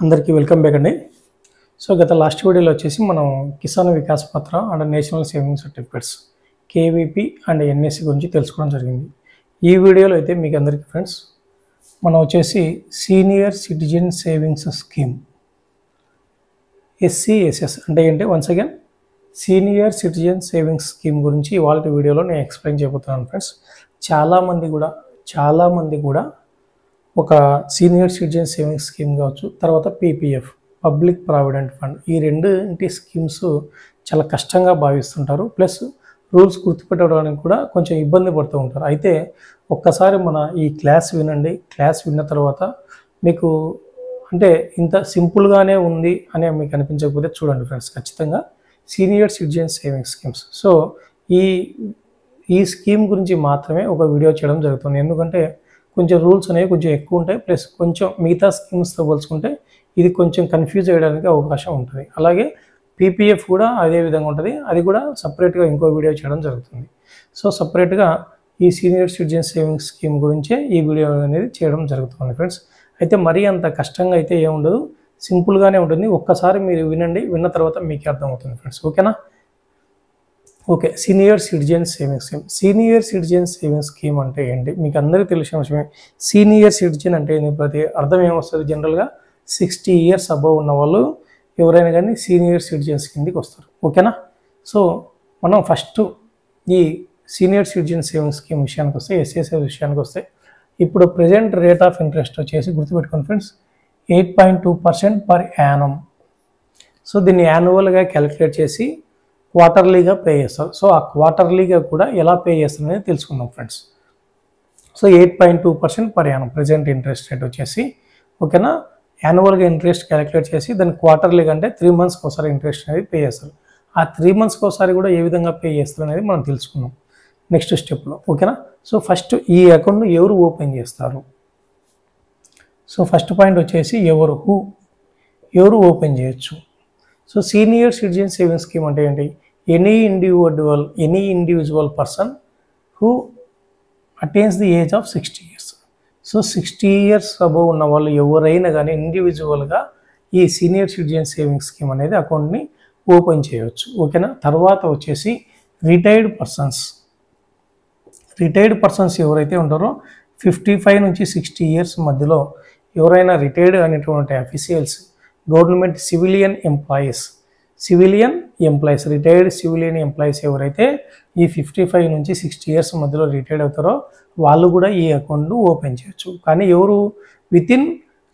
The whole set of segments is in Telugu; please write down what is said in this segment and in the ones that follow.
అందరికీ వెల్కమ్ బ్యాక్ అండి. సో గత లాస్ట్ వీడియోలో వచ్చేసి మనం Kisan Vikas Patra and national saving certificates KVP and NSC గురించి తెలుసుకోవడం జరిగింది. ఈ వీడియోలో అయితే మీకు అందరికీ ఫ్రెండ్స్ మనం వచ్చేసి senior citizen savings scheme SCSS అంటే ఏంటి, once again senior citizen savings scheme గురించి ఇవాళ వీడియోలో నేను ఎక్స్ప్లెయిన్ చేయబోతున్నాను ఫ్రెండ్స్. చాలామంది కూడా ఒక సీనియర్ సిటిజన్ సేవింగ్స్ స్కీమ్ కావచ్చు, తర్వాత PPF పబ్లిక్ ప్రావిడెంట్ ఫండ్, ఈ రెండింటి స్కీమ్స్ చాలా కష్టంగా భావిస్తుంటారు. ప్లస్ రూల్స్ గుర్తుపెట్టడానికి కూడా కొంచెం ఇబ్బంది పడుతూ ఉంటారు. అయితే ఒక్కసారి మన ఈ క్లాస్ వినండి. క్లాస్ విన్న తర్వాత మీకు అంటే ఇంత సింపుల్గానే ఉంది అని మీకు అనిపించకపోతే చూడండి ఫ్రెండ్స్, ఖచ్చితంగా senior citizen savings schemes. So ఈ స్కీమ్ గురించి మాత్రమే ఒక వీడియో చేయడం జరుగుతుంది. ఎందుకంటే కొంచెం రూల్స్ అనేవి కొంచెం ఎక్కువ ఉంటాయి. ప్లస్ కొంచెం మిగతా స్కీమ్స్తో పోల్చుకుంటే ఇది కొంచెం కన్ఫ్యూజ్ అయ్యడానికి అవకాశం ఉంటుంది. అలాగే PPF కూడా అదే విధంగా ఉంటుంది. అది కూడా సపరేట్గా ఇంకో వీడియో చేయడం జరుగుతుంది. సో సపరేట్గా ఈ సీనియర్ సిటిజన్ సేవింగ్స్ స్కీమ్ గురించే ఈ వీడియో అనేది చేయడం జరుగుతుంది ఫ్రెండ్స్. అయితే మరీ అంత కష్టంగా అయితే ఏముండదు, సింపుల్గానే ఉంటుంది. ఒక్కసారి మీరు వినండి, విన్న తర్వాత మీకే అర్థమవుతుంది ఫ్రెండ్స్. ఓకేనా? Okay, senior citizen savings scheme. Senior citizen savings scheme అంటే ఏంటి మీకు అందరికీ తెలిసిన విషయమే. సీనియర్ సిటిజన్ అంటే ప్రతి అర్థం ఏమొస్తుంది, జనరల్గా 60 years అబవ్ ఉన్న వాళ్ళు ఎవరైనా కానీ సీనియర్ సిటిజన్స్ కిందకి వస్తారు. ఓకేనా? సో మనం ఫస్ట్ ఈ సీనియర్ సిటిజన్ సేవింగ్స్ స్కీమ్ విషయానికి వస్తే, SCSS విషయానికి వస్తే, ఇప్పుడు ప్రజెంట్ రేట్ ఆఫ్ ఇంట్రెస్ట్ వచ్చేసి గుర్తుపెట్టుకోండి ఫ్రెండ్స్, 8.2% పర్ యానం. సో దీన్ని యాన్యువల్గా క్యాలిక్యులేట్ చేసి క్వార్టర్లీగా పే చేస్తారు. సో ఆ క్వార్టర్లీగా కూడా ఎలా పే చేస్తారు అనేది తెలుసుకుందాం friends. So 8.2% per annum present interest rate వచ్చేసి. ఓకేనా? యాన్యువల్గా ఇంట్రెస్ట్ క్యాలిక్యులేట్ చేసి దాన్ని క్వార్టర్లీగా అంటే 3 monthsకి ఒకసారి ఇంట్రెస్ట్ అనేది పే చేస్తారు. ఆ 3 monthsకి ఒకసారి కూడా ఏ విధంగా పే చేస్తారు అనేది మనం తెలుసుకుందాం నెక్స్ట్ స్టెప్లో. ఓకేనా? సో ఫస్ట్ ఈ అకౌంట్ను ఎవరు ఓపెన్ చేస్తారు? సో ఫస్ట్ పాయింట్ వచ్చేసి ఎవరు ఓపెన్ చేయొచ్చు. So senior citizen savings scheme అంటే ఏంటి? Any individual person who attains the age of 60 years. So 60 years above ఉన్న వాళ్ళు ఎవరైనా కానీ ఇండివిజువల్గా ఈ సీనియర్ సిటిజన్ సేవింగ్స్ స్కీమ్ అనేది అకౌంట్ని ఓపెన్ చేయవచ్చు. ఓకేనా? తర్వాత వచ్చేసి రిటైర్డ్ పర్సన్స్ ఎవరైతే ఉంటారో 55 నుంచి 60 years మధ్యలో ఎవరైనా రిటైర్డ్ అనేటువంటి officials, government civilian employees, retired civilian employees ఎవరైతే ఈ 55 నుంచి 60 years మధ్యలో రిటైర్డ్ అవుతారో వాళ్ళు కూడా ఈ అకౌంట్ను ఓపెన్ చేయొచ్చు. కానీ ఎవరు వితిన్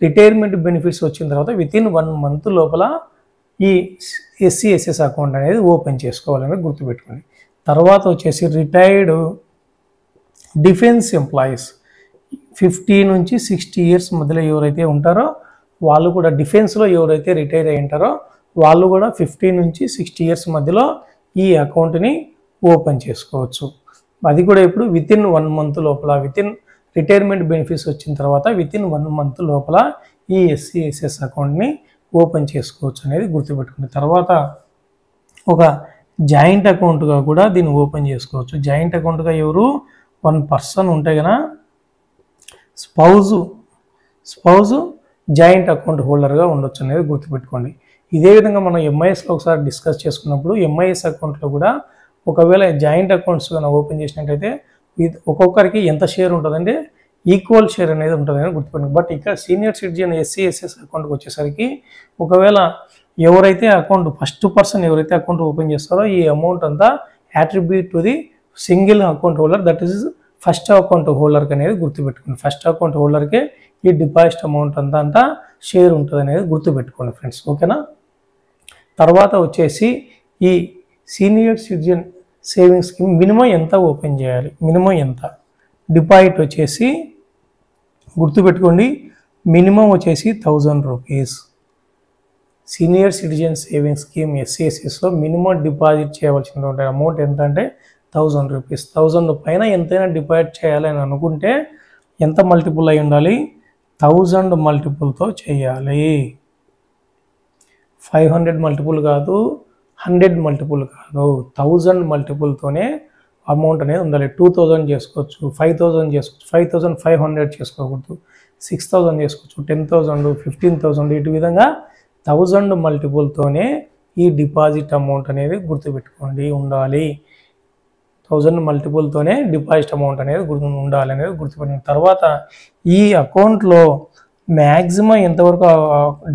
రిటైర్మెంట్ బెనిఫిట్స్ వచ్చిన తర్వాత వితిన్ 1 month లోపల ఈ SCSS అకౌంట్ అనేది ఓపెన్ చేసుకోవాలని గుర్తుపెట్టుకోండి. తర్వాత వచ్చేసి రిటైర్డ్ డిఫెన్స్ ఎంప్లాయీస్ 50 నుంచి 60 years మధ్యలో ఎవరైతే ఉంటారో వాళ్ళు కూడా, డిఫెన్స్లో ఎవరైతే రిటైర్ అయి ఉంటారో వాళ్ళు కూడా 50 నుంచి 60 years మధ్యలో ఈ అకౌంట్ని ఓపెన్ చేసుకోవచ్చు. అది కూడా ఇప్పుడు వితిన్ 1 month లోపల, వితిన్ రిటైర్మెంట్ బెనిఫిట్స్ వచ్చిన తర్వాత వితిన్ 1 month లోపల ఈ SCSS అకౌంట్ని ఓపెన్ చేసుకోవచ్చు అనేది గుర్తుపెట్టుకోండి. తర్వాత ఒక జాయింట్ అకౌంట్గా కూడా దీన్ని ఓపెన్ చేసుకోవచ్చు. జాయింట్ అకౌంట్గా ఎవరు, 1 person ఉంటే కనుక స్పౌజు జాయింట్ అకౌంట్ హోల్డర్గా ఉండొచ్చు అనేది గుర్తుపెట్టుకోండి. ఇదే విధంగా మనం MISలో ఒకసారి డిస్కస్ చేసుకున్నప్పుడు MIS అకౌంట్లో కూడా ఒకవేళ జాయింట్ అకౌంట్స్ కన్నా ఓపెన్ చేసినట్టయితే ఒక్కొక్కరికి ఎంత షేర్ ఉంటుందంటే ఈక్వల్ షేర్ అనేది ఉంటుందని గుర్తుపెట్టుకోండి. బట్ ఇక్కడ సీనియర్ సిటిజన్ SCSS అకౌంట్కి వచ్చేసరికి ఒకవేళ ఎవరైతే అకౌంట్ ఫస్ట్ పర్సన్ ఎవరైతే అకౌంట్ ఓపెన్ చేస్తారో ఈ అమౌంట్ అంతా attribute to the single account holder, that is first account హోల్డర్కి అనేది గుర్తుపెట్టుకోండి. ఫస్ట్ అకౌంట్ హోల్డర్కే ఈ డిపాజిట్ అమౌంట్ అంతా షేర్ ఉంటుంది అనేది గుర్తుపెట్టుకోండి ఫ్రెండ్స్. ఓకేనా? తర్వాత వచ్చేసి ఈ senior citizen savings scheme minimum ఎంత ఓపెన్ చేయాలి, మినిమం ఎంత డిపాజిట్ వచ్చేసి గుర్తుపెట్టుకోండి, మినిమం వచ్చేసి 1000 rupees. Senior citizen savings scheme SCSSలో మినిమం డిపాజిట్ చేయవలసినటువంటి అమౌంట్ ఎంత అంటే 1000 rupees. 1000 పైన ఎంతైనా డిపాజిట్ చేయాలని అనుకుంటే ఎంత మల్టిపుల్ అయి ఉండాలి, 1000 మల్టిపుల్తో చేయాలి. 500 మల్టిపుల్ కాదు, 100 మల్టిపుల్ కాదు, 1000 మల్టిపుల్తోనే అమౌంట్ అనేది ఉండాలి. 2000 చేసుకోవచ్చు, 5000 చేసుకోవచ్చు, 5500 చేసుకోకూడదు, 6000 చేసుకోవచ్చు, 10,000, 15,000 ఇటు విధంగా 1000 మల్టిపుల్తోనే ఈ డిపాజిట్ అమౌంట్ అనేది గుర్తుపెట్టుకోండి ఉండాలి. 1000 మల్టిపుల్తోనే డిపాజిట్ అమౌంట్ అనేది ఉండాలి అనేది గుర్తుపెట్టుకోండి. తర్వాత ఈ అకౌంట్లో మ్యాక్సిమం ఎంతవరకు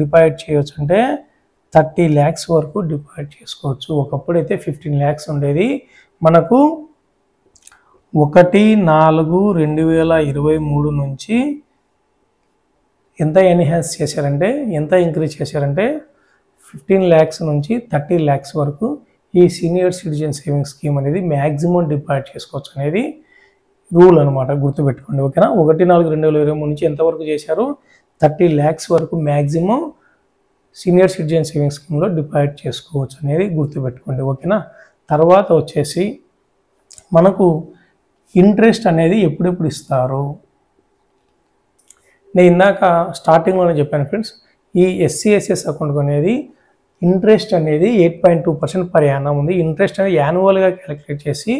డిపాజిట్ చేయవచ్చు అంటే 30 lakhs వరకు డిపాజిట్ చేసుకోవచ్చు. ఒకప్పుడు అయితే 15 lakhs ఉండేది. మనకు 1/4/2023 నుంచి ఎంత ఎన్హాన్స్ చేశారంటే, ఎంత ఇంక్రీజ్ చేశారంటే 15 lakhs నుంచి 30 lakhs వరకు ఈ సీనియర్ సిటిజన్ సేవింగ్స్ స్కీమ్ అనేది మ్యాక్సిమం డిపాజిట్ చేసుకోవచ్చు అనేది రూల్ అనమాట, గుర్తుపెట్టుకోండి. ఓకేనా? 1/4/2023 నుంచి ఎంతవరకు చేశారు? 30 lakhs వరకు మ్యాక్సిమం సీనియర్ సిటిజన్ సేవింగ్స్ స్కీమ్లో డిపాజిట్ చేసుకోవచ్చు అనేది గుర్తుపెట్టుకోండి. ఓకేనా? తర్వాత వచ్చేసి మనకు ఇంట్రెస్ట్ అనేది ఎప్పుడెప్పుడు ఇస్తారు? నేను ఇందాక స్టార్టింగ్లోనే చెప్పాను ఫ్రెండ్స్, ఈ SCSS అకౌంట్ అనేది ఇంట్రెస్ట్ అనేది 8.2% పర్ యానం ఉంది. ఇంట్రెస్ట్ అనేది యాన్యువల్గా క్యాలిక్యులేట్ చేసి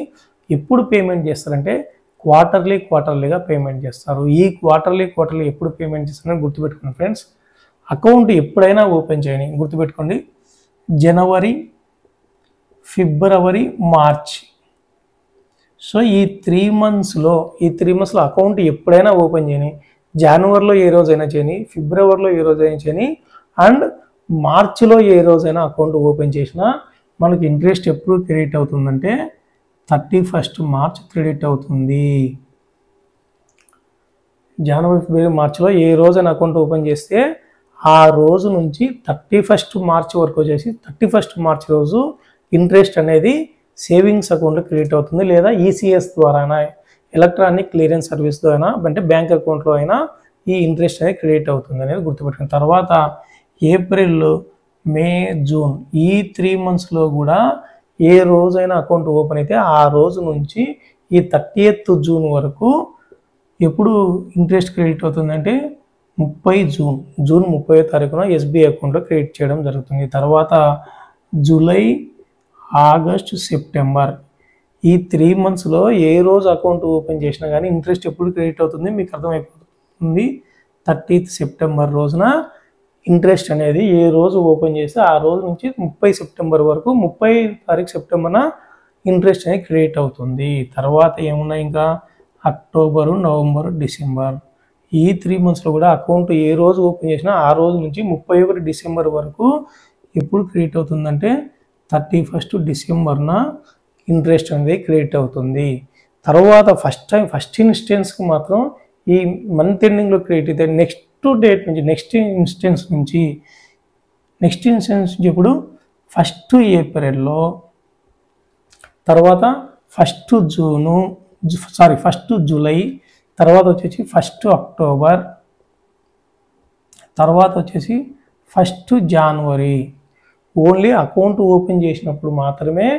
ఎప్పుడు పేమెంట్ చేస్తారంటే క్వార్టర్లీగా పేమెంట్ చేస్తారు. ఈ క్వార్టర్లీ ఎప్పుడు పేమెంట్ చేస్తారని గుర్తుపెట్టుకోండి ఫ్రెండ్స్. అకౌంట్ ఎప్పుడైనా ఓపెన్ చేయని గుర్తుపెట్టుకోండి, జనవరి, ఫిబ్రవరి, మార్చ్. సో ఈ 3 monthsలో అకౌంట్ ఎప్పుడైనా ఓపెన్ చేయని, జనవరిలో ఏ రోజైనా చేయని, ఫిబ్రవరిలో ఏ రోజైనా చేయని అండ్ మార్చిలో ఏ రోజైనా అకౌంట్ ఓపెన్ చేసినా మనకి ఇంట్రెస్ట్ ఎప్పుడు క్రెడిట్ అవుతుందంటే 31st March క్రెడిట్ అవుతుంది. జనవరి, ఫిబ్రవరి, మార్చిలో ఏ రోజైనా అకౌంట్ ఓపెన్ చేస్తే ఆ రోజు నుంచి 31st March వరకు వచ్చేసి 31st March రోజు ఇంట్రెస్ట్ అనేది సేవింగ్స్ అకౌంట్లో క్రెడిట్ అవుతుంది. లేదా ECS ద్వారా ఎలక్ట్రానిక్ క్లియరెన్స్ సర్వీస్ ద్వారా అంటే బ్యాంక్ అకౌంట్లో అయినా ఈ ఇంట్రెస్ట్ అనేది క్రెడిట్ అవుతుంది అనేది గుర్తుపెట్టుకుని. తర్వాత ఏప్రిల్, మే, జూన్ ఈ 3 monthsలో కూడా ఏ రోజైనా అకౌంట్ ఓపెన్ అయితే ఆ రోజు నుంచి ఈ 30th June వరకు ఎప్పుడు ఇంట్రెస్ట్ క్రెడిట్ అవుతుందంటే 30 జూన్ 30వ తారీఖున SBI అకౌంట్లో క్రెడిట్ చేయడం జరుగుతుంది. తర్వాత జూలై, ఆగస్ట్, సెప్టెంబర్ ఈ 3 monthsలో ఏ రోజు అకౌంట్ ఓపెన్ చేసినా కానీ ఇంట్రెస్ట్ ఎప్పుడు క్రెడిట్ అవుతుంది మీకు అర్థమైపోతుంది. 30th September రోజున ఇంట్రెస్ట్ అనేది ఏ రోజు ఓపెన్ చేస్తే ఆ రోజు నుంచి 30 September వరకు 30 September ఇంట్రెస్ట్ అనేది క్రెడిట్ అవుతుంది. తర్వాత ఏమున్నాయి ఇంకా అక్టోబరు, నవంబరు, డిసెంబర్ ఈ 3 monthsలో కూడా అకౌంట్ ఏ రోజు ఓపెన్ చేసినా ఆ రోజు నుంచి 31 December వరకు ఎప్పుడు క్రెడిట్ అవుతుందంటే 31st December ఇంట్రెస్ట్ అనేది క్రెడిట్ అవుతుంది. తర్వాత ఫస్ట్ ఇన్స్టెన్స్కి మాత్రం ఈ మంత్ ఎండింగ్లో క్రెడిట్ అయితే నెక్స్ట్ ఇన్స్టెన్స్ నుంచి ఇప్పుడు 1st April, తర్వాత 1st July, తర్వాత వచ్చేసి 1st October, తర్వాత వచ్చేసి 1st January. Only account open చేసినప్పుడు మాత్రమే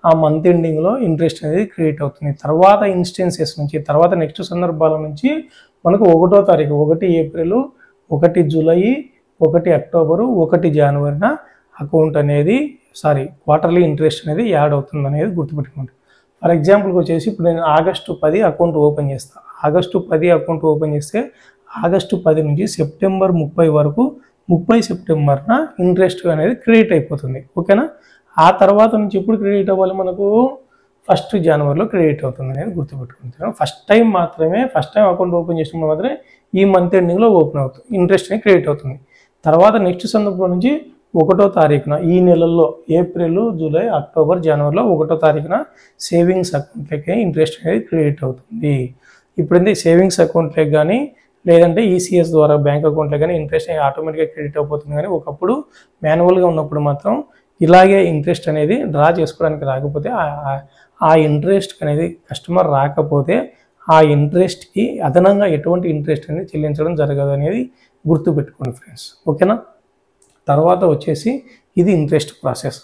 ఆ మంత్ ఎండింగ్లో ఇంట్రెస్ట్ అనేది క్రియేట్ అవుతుంది. తర్వాత ఇన్స్టెన్సెస్ నుంచి తర్వాత నెక్స్ట్ సందర్భాల నుంచి మనకు 1వ తారీఖు 1 April, 1 July, 1 October, 1 January account అనేది క్వార్టర్లీ ఇంట్రెస్ట్ అనేది యాడ్ అవుతుంది అనేది గుర్తుపెట్టుకోండి. ఫర్ ఎగ్జాంపుల్కి వచ్చేసి ఇప్పుడు నేను August 10 అకౌంట్ ఓపెన్ చేస్తాను. August 10 అకౌంట్ ఓపెన్ చేస్తే August 10 నుంచి September 30 వరకు 30 September ఇంట్రెస్ట్ అనేది క్రెడిట్ అయిపోతుంది. ఓకేనా? ఆ తర్వాత నుంచి ఎప్పుడు క్రెడిట్ అవ్వాలి మనకు 1st January క్రెడిట్ అవుతుంది అనేది గుర్తుపెట్టుకుంటున్నాను. ఫస్ట్ టైం అకౌంట్ ఓపెన్ చేసినప్పుడు మాత్రమే ఈ మంత్ ఎండింగ్లో ఓపెన్ అవుతుంది, ఇంట్రెస్ట్ అనేది క్రెడిట్ అవుతుంది. తర్వాత నెక్స్ట్ సందర్భం నుంచి 1వ తారీఖున ఈ నెలల్లో ఏప్రిల్, జూలై, అక్టోబర్, జనవరిలో 1వ తారీఖున సేవింగ్స్ అకౌంట్లకి ఇంట్రెస్ట్ అనేది క్రెడిట్ అవుతుంది. ఇప్పుడైతే సేవింగ్స్ అకౌంట్లకి కానీ లేదంటే ECS ద్వారా బ్యాంక్ అకౌంట్లో కానీ ఇంట్రెస్ట్ ఆటోమేటిక్గా క్రెడిట్ అయిపోతుంది. కానీ ఒకప్పుడు మాన్యువల్గా ఉన్నప్పుడు మాత్రం ఇలాగే ఇంట్రెస్ట్ అనేది డ్రా చేసుకోవడానికి రాకపోతే ఆ ఇంట్రెస్ట్ అనేది కస్టమర్ రాకపోతే ఆ ఇంట్రెస్ట్కి అదనంగా ఎటువంటి ఇంట్రెస్ట్ అనేది చెల్లించడం జరగదు అనేది గుర్తుపెట్టుకోండి ఫ్రెండ్స్. ఓకేనా? తర్వాత వచ్చేసి ఇది ఇంట్రెస్ట్ ప్రాసెస్.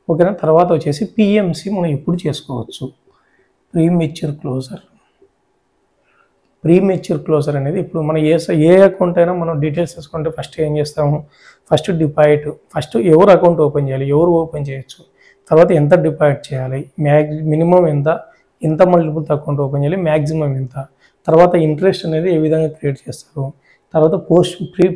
ఓకేనా? తర్వాత వచ్చేసి PMC మనం ఎప్పుడు చేసుకోవచ్చు? ప్రీమెచ్యూర్ క్లోజర్ అనేది ఇప్పుడు మనం ఏ అకౌంట్ అయినా మనం డీటెయిల్స్ తీసుకుంటే ఫస్ట్ ఏం చేస్తాము? ఫస్ట్ డిపాజిట్, ఫస్ట్ ఎవరు అకౌంట్ ఓపెన్ చేయాలి, ఎవరు ఓపెన్ చేయొచ్చు, తర్వాత ఎంత డిపాజిట్ చేయాలి, మినిమం ఎంత, ఎంత మల్టిపుల్తో అకౌంట్ ఓపెన్ చేయాలి, మ్యాక్సిమం ఎంత, తర్వాత ఇంట్రెస్ట్ అనేది ఏ విధంగా క్రియేట్ చేస్తారు, తర్వాత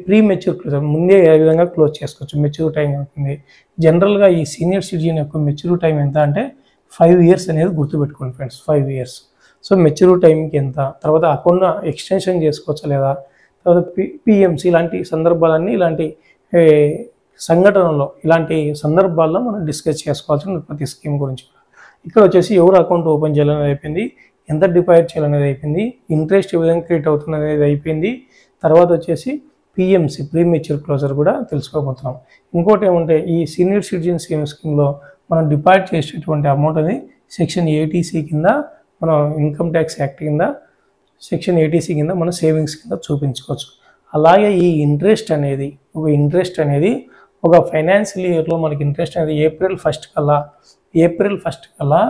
ప్రీ మెచ్యూర్ క్లోజర్ ముందే ఏ విధంగా క్లోజ్ చేసుకోవచ్చు, మెచ్యూర్ టైం అవుతుంది. జనరల్గా ఈ సీనియర్ సిటిజన్ యొక్క మెచ్యూర్ టైం ఎంత అంటే 5 years అనేది గుర్తుపెట్టుకోండి ఫ్రెండ్స్, 5 years. సో మెచ్యూర్ టైంకి ఎంత, తర్వాత అకౌంట్ ఎక్స్టెన్షన్ చేసుకోవచ్చా లేదా, తర్వాత పిఎంసి ఇలాంటి సందర్భాలన్నీ ఇలాంటి సంఘటనలో ఇలాంటి సందర్భాల్లో మనం డిస్కస్ చేసుకోవాల్సిన ప్రతి స్కీమ్ గురించి. ఇక్కడ వచ్చేసి ఎవరు అకౌంట్ ఓపెన్ చేయాలనేది అయిపోయింది, ఎంత డిపాజిట్ చేయాలనేది అయిపోయింది, ఇంట్రెస్ట్ ఏ విధంగా క్రియేట్ అవుతుంది అనేది అయిపోయింది. తర్వాత వచ్చేసి పిఎంసి ప్రీ మెచ్యూర్ క్లోజర్ కూడా తెలుసుకోబోతున్నాం. ఇంకోటి ఏమంటే ఈ సీనియర్ సిటిజన్ సేవింగ్ స్కీమ్లో మనం డిపాజిట్ చేసేటువంటి అమౌంట్ అనేది సెక్షన్ 80C కింద మనం ఇన్కమ్ ట్యాక్స్ యాక్ట్ కింద సెక్షన్ 80C కింద మనం సేవింగ్స్ కింద చూపించుకోవచ్చు. అలాగే ఈ ఇంట్రెస్ట్ అనేది ఒక ఫైనాన్షియల్ ఇయర్లో మనకి ఇంట్రెస్ట్ అనేది ఏప్రిల్ ఫస్ట్ కల్లా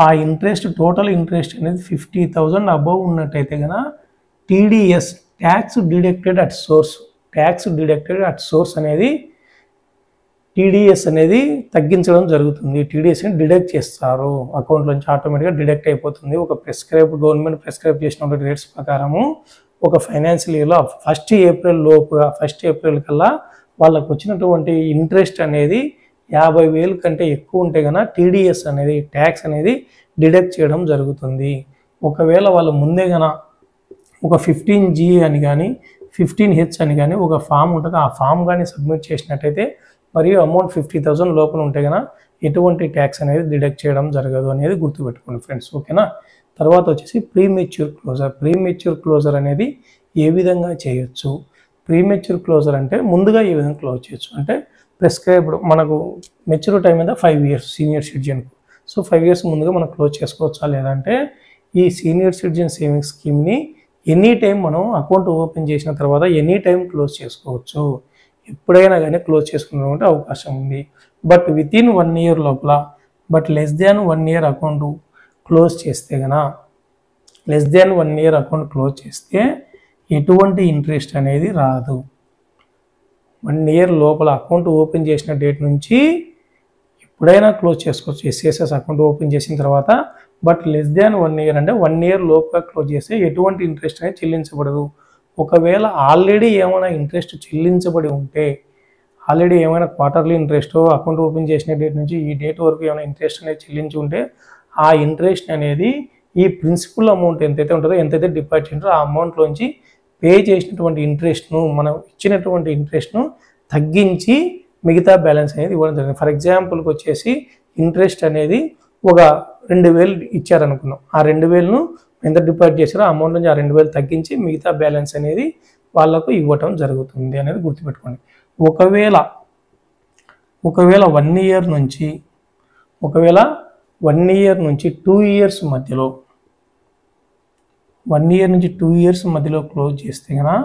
ఆ ఇంట్రెస్ట్ టోటల్ ఇంట్రెస్ట్ అనేది 50,000 అబవ్ ఉన్నట్టయితే కనుక TDS tax deducted at source అనేది టీడీఎస్ అనేది తగ్గించడం జరుగుతుంది. టీడీఎస్ని డిడక్ట్ చేస్తారు, అకౌంట్లోంచి ఆటోమేటిక్గా డిడక్ట్ అయిపోతుంది. ఒక గవర్నమెంట్ ప్రిస్క్రైబ్ చేసినటువంటి రేట్స్ ప్రకారము ఒక ఫైనాన్షియల్ ఇయర్లో 1 ఏప్రిల్ కల్లా వాళ్ళకు వచ్చినటువంటి ఇంట్రెస్ట్ అనేది 50,000 కంటే ఎక్కువ ఉంటే కనుక టీడీఎస్ అనేది ట్యాక్స్ అనేది డిడక్ట్ చేయడం జరుగుతుంది. ఒకవేళ వాళ్ళు ముందే కనుక ఒక 15G అని కానీ 15H అని కానీ ఒక ఫామ్ ఉంటుంది, ఆ ఫామ్ కానీ సబ్మిట్ చేసినట్టయితే మరియు అమౌంట్ 50,000 లోపల ఉంటే కనుక ఎటువంటి ట్యాక్స్ అనేది డిడక్ట్ చేయడం జరగదు అనేది గుర్తుపెట్టుకోండి ఫ్రెండ్స్, ఓకేనా. తర్వాత వచ్చేసి ప్రీ మెచ్యూర్ క్లోజర్ అనేది ఏ విధంగా చేయొచ్చు. ప్రీ మెచ్యూర్ క్లోజర్ అంటే ముందుగా ఏ విధంగా క్లోజ్ చేయొచ్చు అంటే ప్రిస్క్రైబ్డ్ మనకు మెచ్యూర్ టైం మీద 5 years సీనియర్ సిటిజన్కు. సో 5 years ముందుగా మనం క్లోజ్ చేసుకోవచ్చా లేదంటే ఈ సీనియర్ సిటిజన్ సేవింగ్స్ స్కీమ్ని ఎనీ టైం మనం అకౌంట్ ఓపెన్ చేసిన తర్వాత ఎనీ టైం క్లోజ్ చేసుకోవచ్చు, ఎప్పుడైనా కానీ క్లోజ్ చేసుకునే అవకాశం ఉంది. బట్ వితిన్ 1 year లోపల less than 1 year account close చేస్తే ఎటువంటి ఇంట్రెస్ట్ అనేది రాదు. 1 year లోపల అకౌంట్ ఓపెన్ చేసిన డేట్ నుంచి ఎప్పుడైనా క్లోజ్ చేసుకోవచ్చు ఎస్ఎస్ఎస్ అకౌంట్ ఓపెన్ చేసిన తర్వాత. బట్ లెస్ దాన్ 1 year అంటే 1 year లోపల క్లోజ్ చేస్తే ఎటువంటి ఇంట్రెస్ట్ అనేది చెల్లించబడదు. ఒకవేళ ఆల్రెడీ ఏమైనా ఇంట్రెస్ట్ చెల్లించబడి ఉంటే, ఆల్రెడీ ఏమైనా క్వార్టర్లీ ఇంట్రెస్ట్ అకౌంట్ ఓపెన్ చేసిన డేట్ నుంచి ఈ డేట్ వరకు ఏమైనా ఇంట్రెస్ట్ అనేది చెల్లించి ఉంటే ఆ ఇంట్రెస్ట్ అనేది ఈ ప్రిన్సిపల్ అమౌంట్ ఎంతైతే ఉంటుందో, ఎంతైతే డిపాజిట్ చేసిందో ఆ అమౌంట్లోంచి పే చేసినటువంటి ఇంట్రెస్ట్ను, మనం ఇచ్చినటువంటి ఇంట్రెస్ట్ను తగ్గించి మిగతా బ్యాలెన్స్ అనేది ఇవ్వడం జరిగింది. ఫర్ ఎగ్జాంపుల్కి వచ్చేసి ఇంట్రెస్ట్ అనేది ఒక 2,000 ఇచ్చారనుకున్నాం, ఆ 2,000ను ఎంత డిపాజిట్ చేశారో ఆ అమౌంట్ నుంచి ఆ 2,000 తగ్గించి మిగతా బ్యాలెన్స్ అనేది వాళ్ళకు ఇవ్వటం జరుగుతుంది అనేది గుర్తుపెట్టుకోండి. ఒకవేళ 1 year నుంచి 2 years మధ్యలో 1 year నుంచి 2 years మధ్యలో క్లోజ్ చేస్తే కనుక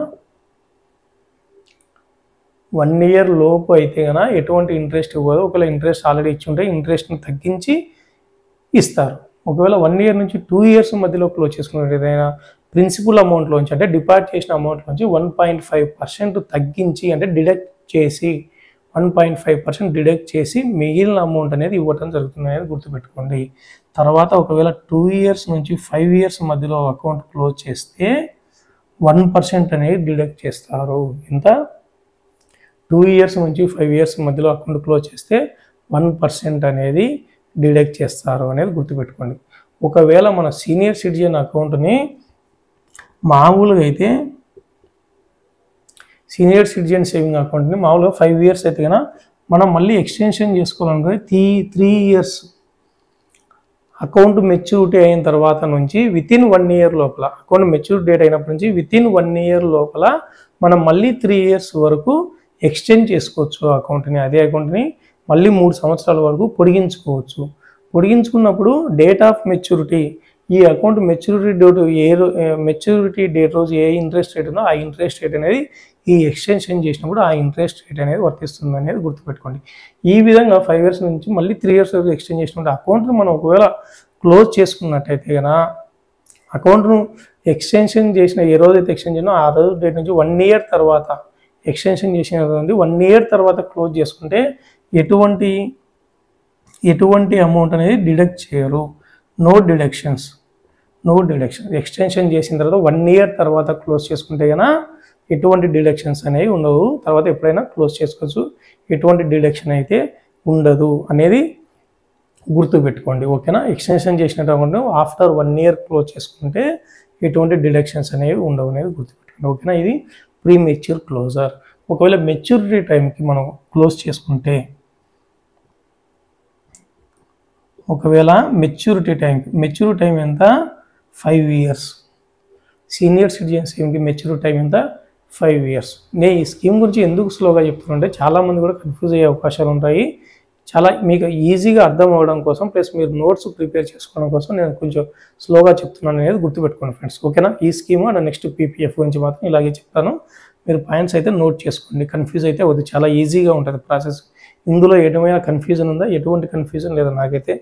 1 year లోపు అయితే కనుక ఎటువంటి ఇంట్రెస్ట్ ఇవ్వదు. ఒకవేళ ఇంట్రెస్ట్ ఆల్రెడీ ఇచ్చి ఉంటే ఇంట్రెస్ట్ని తగ్గించి ఇస్తారు. ఒకవేళ 1 year నుంచి 2 years మధ్యలో క్లోజ్ చేసుకున్నట్టు ఏదైనా ప్రిన్సిపల్ అమౌంట్లోంచి అంటే డిపాజిట్ చేసిన అమౌంట్లోంచి 1.5% తగ్గించి అంటే డిడక్ట్ చేసి 1.5% డిడక్ట్ చేసి మిగిలిన అమౌంట్ అనేది ఇవ్వటం జరుగుతుంది అనేది గుర్తుపెట్టుకోండి. తర్వాత ఒకవేళ 2 years నుంచి 5 years మధ్యలో అకౌంట్ క్లోజ్ చేస్తే 1% అనేది డిడక్ట్ చేస్తారు. ఎంత 2 years నుంచి 5 years మధ్యలో అకౌంట్ క్లోజ్ చేస్తే 1% అనేది డిడక్ట్ చేస్తారు అనేది గుర్తుపెట్టుకోండి. ఒకవేళ మన సీనియర్ సిటిజన్ అకౌంట్ని మామూలుగా అయితే సీనియర్ సిటిజన్ సేవింగ్ అకౌంట్ని మామూలుగా 5 years అయితే కనుక మనం మళ్ళీ ఎక్స్టెన్షన్ చేసుకోవాలంటే 3 years అకౌంట్ మెచ్యూరిటీ అయిన తర్వాత నుంచి వితిన్ 1 year లోపల అకౌంట్ మెచ్యూర్ డేట్ అయినప్పటి నుంచి వితిన్ 1 year లోపల మనం మళ్ళీ 3 years వరకు ఎక్స్టెండ్ చేసుకోవచ్చు అకౌంట్ని. అదే అకౌంట్ని మళ్ళీ 3 సంవత్సరాల వరకు పొడిగించుకోవచ్చు. పొడిగించుకున్నప్పుడు డేట్ ఆఫ్ మెచ్యూరిటీ ఈ అకౌంట్ మెచ్యూరిటీ డేట్ రోజు ఏ ఇంట్రెస్ట్ రేట్ ఉందో ఆ ఇంట్రెస్ట్ రేట్ అనేది ఈ ఎక్స్టెన్షన్ చేసినప్పుడు ఆ ఇంట్రెస్ట్ రేట్ అనేది వర్తిస్తుంది అనేది గుర్తుపెట్టుకోండి. ఈ విధంగా 5 years నుంచి మళ్ళీ 3 years వరకు ఎక్స్టెండ్ చేసినప్పుడు అకౌంట్ను మనం ఒకవేళ క్లోజ్ చేసుకున్నట్టయితే కనుక అకౌంట్ను ఎక్స్టెన్షన్ చేసిన ఏ రోజైతే ఎక్స్టెన్షన్ చేసినా ఆ రోజు డేట్ నుంచి 1 year తర్వాత ఎక్స్టెన్షన్ చేసిన 1 year తర్వాత క్లోజ్ చేసుకుంటే ఎటువంటి అమౌంట్ అనేది డిడక్ట్ చేయరు. No deductions. ఎక్స్టెన్షన్ చేసిన తర్వాత 1 year తర్వాత క్లోజ్ చేసుకుంటే కనుక ఎటువంటి డిడక్షన్స్ అనేవి ఉండవు. తర్వాత ఎప్పుడైనా క్లోజ్ చేసుకోవచ్చు, ఎటువంటి డిడక్షన్ అయితే ఉండదు అనేది గుర్తుపెట్టుకోండి. ఓకేనా? ఎక్స్టెన్షన్ చేసినట్టు ఆఫ్టర్ 1 year క్లోజ్ చేసుకుంటే ఎటువంటి డిడక్షన్స్ అనేవి ఉండవు అనేది గుర్తుపెట్టుకోండి. ఓకేనా? ఇది ప్రీ మెచ్యూర్ క్లోజర్. ఒకవేళ మెచ్యూరిటీ టైంకి మనం క్లోజ్ చేసుకుంటే, ఒకవేళ మెచ్యూరిటీ టైం ఎంత? 5 years. సీనియర్ సిటిజన్ స్కీమ్కి మెచ్యూరిటీ టైం ఎంత? 5 years. నేను ఈ స్కీమ్ గురించి ఎందుకు స్లోగా చెప్తున్నానంటే చాలామంది కూడా కన్ఫ్యూజ్ అయ్యే అవకాశాలు ఉంటాయి. చాలా మీకు ఈజీగా అర్థం అవ్వడం కోసం ప్లస్ మీరు నోట్స్ ప్రిపేర్ చేసుకోవడం కోసం నేను కొంచెం స్లోగా చెప్తున్నాను అనేది గుర్తుపెట్టుకోండి ఫ్రెండ్స్. ఓకేనా? ఈ స్కీమ్ అండ్ నెక్స్ట్ పీపీఎఫ్ గురించి మాత్రం ఇలాగే చెప్తాను. మీరు పాయింట్స్ అయితే నోట్ చేసుకోండి, కన్ఫ్యూజ్ అయితే వద్దు. చాలా ఈజీగా ఉంటుంది ప్రాసెస్. ఇందులో ఏమైనా కన్ఫ్యూజన్ ఉందా? ఎటువంటి కన్ఫ్యూజన్ లేదా నాకైతే.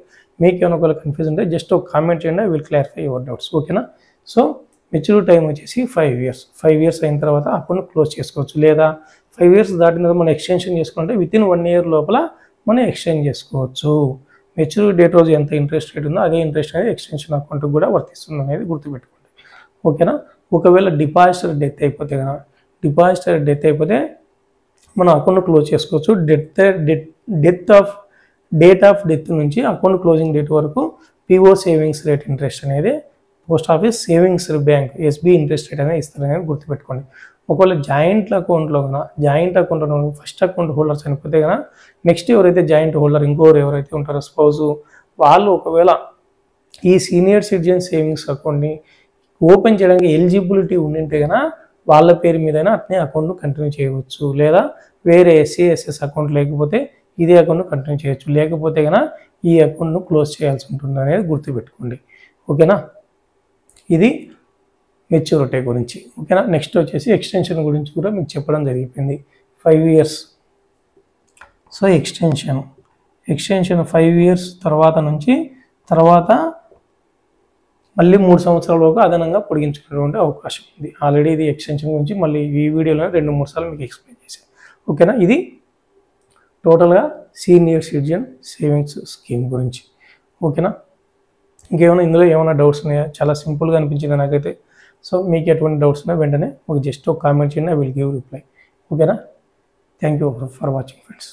మీకు ఏమైనా ఒకవేళ కన్ఫ్యూజన్ ఉంటే జస్ట్ ఒక కామెంట్ చేయండి, I will clarify your doubts. ఓకేనా? సో మెచ్యూరిటీ టైం వచ్చేసి 5 years. 5 years అయిన తర్వాత అకౌంట్ క్లోజ్ చేసుకోవచ్చు. లేదా 5 years దాటిన తర్వాత మనం ఎక్స్టెన్షన్ చేసుకుంటే వితిన్ 1 year లోపల మనం ఎక్స్చేంజ్ చేసుకోవచ్చు. మెచ్యూరిటీ డేట్ రోజు ఎంత ఇంట్రెస్ట్ రేట్ ఉందో అదే ఇంట్రెస్ట్ అనేది ఎక్స్టెన్షన్ అకౌంట్కి కూడా వర్తిస్తుంది అనేది గుర్తుపెట్టుకోండి. ఓకేనా? ఒకవేళ డిపాజిటర్ డెత్ అయిపోతే మనం అకౌంట్ క్లోజ్ చేసుకోవచ్చు. డేట్ ఆఫ్ డెత్ నుంచి అకౌంట్ క్లోజింగ్ డేట్ వరకు పిఓ సేవింగ్స్ రేట్ ఇంట్రెస్ట్ అనేది post office savings bank SB interest rate అనేది ఇస్తారనేది గుర్తుపెట్టుకోండి. ఒకవేళ జాయింట్ అకౌంట్లో ఫస్ట్ అకౌంట్ హోల్డర్స్ చనిపోతే కనుక నెక్స్ట్ ఎవరైతే జాయింట్ హోల్డర్ ఇంకోరు ఎవరైతే ఉంటారో స్పౌజ్ వాళ్ళు ఒకవేళ ఈ సీనియర్ సిటిజన్ సేవింగ్స్ అకౌంట్ని ఓపెన్ చేయడానికి ఎలిజిబిలిటీ ఉండింటే కనుక వాళ్ళ పేరు మీదైనా అట్నే అకౌంట్ను కంటిన్యూ చేయవచ్చు. లేదా వేరే ఎస్సీఎస్ఎస్ అకౌంట్ లేకపోతే ఇదే అకౌంట్ను కంటిన్యూ చేయొచ్చు. లేకపోతే కనుక ఈ అకౌంట్ను క్లోజ్ చేయాల్సి ఉంటుంది అనేది గుర్తుపెట్టుకోండి. ఓకేనా? ఇది మెచ్యూరిటీ గురించి. ఓకేనా? నెక్స్ట్ వచ్చేసి ఎక్స్టెన్షన్ గురించి కూడా మీకు చెప్పడం జరిగిపోయింది. 5 years. సో ఎక్స్టెన్షన్ 5 years తర్వాత మళ్ళీ 3 సంవత్సరాల వరకు అదనంగా పొడిగించుకునేటువంటి అవకాశం ఉంది. ఆల్రెడీ ఇది ఎక్స్టెన్షన్ గురించి మళ్ళీ ఈ వీడియోలో 2-3 సార్లు మీకు ఎక్స్ప్లెయిన్ చేశాను. ఓకేనా? ఇది టోటల్గా సీనియర్ సిటిజన్ సేవింగ్స్ స్కీమ్ గురించి. ఓకేనా? ఇంకేమైనా ఇందులో ఏమైనా డౌట్స్ ఉన్నాయా? చాలా సింపుల్గా అనిపించింది నాకైతే. సో మీకు ఎటువంటి డౌట్స్ ఉన్నా వెంటనే జస్ట్ ఒక కామెంట్ చేయండి, ఐ విల్ గివ్ రిప్లై. ఓకేనా? Thank you for watching friends.